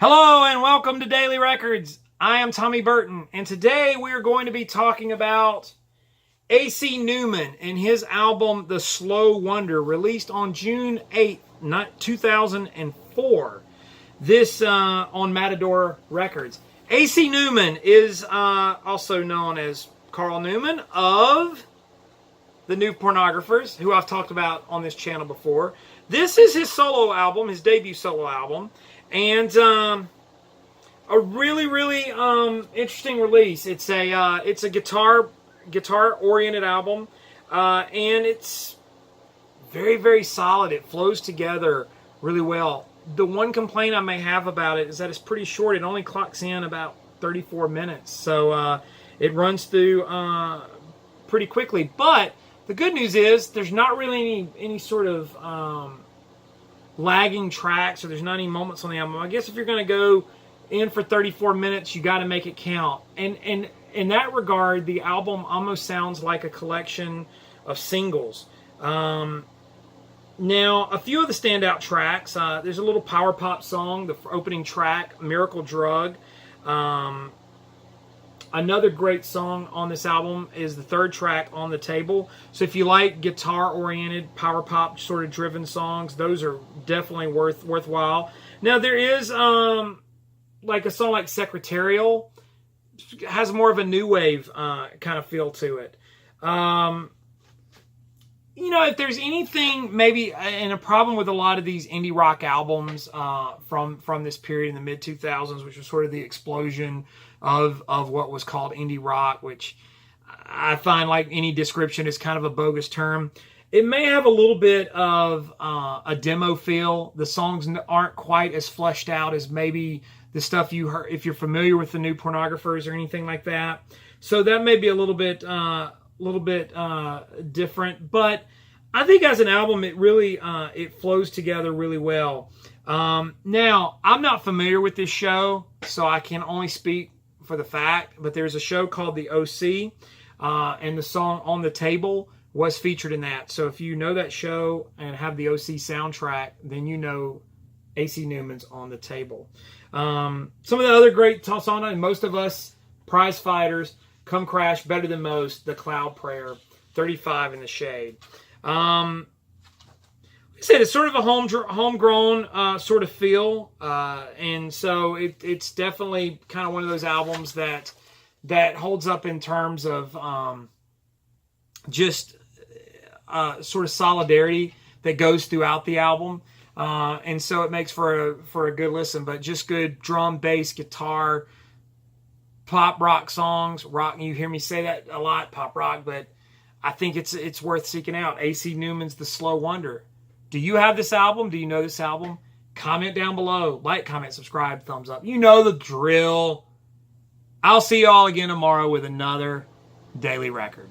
Hello and welcome to Daily Records. I am Tommy Burton, and today we are going to be talking about A.C. Newman and his album The Slow Wonder, released on June 8th, 2004. This on Matador Records. A.C. Newman is also known as Carl Newman of the New Pornographers, who I've talked about on this channel before. This is his solo album, his debut solo album. And a really interesting release. It's a guitar oriented album, and it's very solid. It flows together really well. The one complaint I may have about it is that it's pretty short. It only clocks in about 34 minutes, so it runs through pretty quickly. But the good news is there's not really any sort of lagging tracks, or there's not any moments on the album. I guess if you're going to go in for 34 minutes, you got to make it count. And in that regard, the album almost sounds like a collection of singles. Now, a few of the standout tracks, there's a little power pop song, the opening track, Miracle Drug. Another great song on this album is the third track, On the Table. So if you like guitar-oriented, power pop sort of driven songs, those are definitely worthwhile. Now there is like a song like Secretarial, has more of a new wave kind of feel to it. You know, if there's anything maybe, and a problem with a lot of these indie rock albums from this period in the mid-2000s, which was sort of the explosion of what was called indie rock, which I find, like any description, is kind of a bogus term. It may have a little bit of a demo feel. The songs aren't quite as fleshed out as maybe the stuff you heard if you're familiar with the New Pornographers or anything like that. So that may be a little bit different, but I think as an album, it really it flows together really well. Now, I'm not familiar with this show, so I can only speak for the fact, but there's a show called The OC, and the song On the Table was featured in that. So if you know that show and have the OC soundtrack, then you know A.C. Newman's On the Table. Some of the other great songs, and most of us, Prize Fighters, Come Crash, Better Than Most, The Cloud Prayer, 35 in the Shade. Like I said, it's sort of a homegrown sort of feel, and so it's definitely kind of one of those albums that holds up in terms of just sort of solidarity that goes throughout the album, and so it makes for a good listen. But just good drum, bass, guitar, pop rock songs. Rock, you hear me say that a lot, pop rock, but I think it's worth seeking out. A.C. Newman's The Slow Wonder. Do you have this album? Do you know this album? Comment down below. Like, comment, subscribe, thumbs up. You know the drill. I'll see you all again tomorrow with another Daily Record.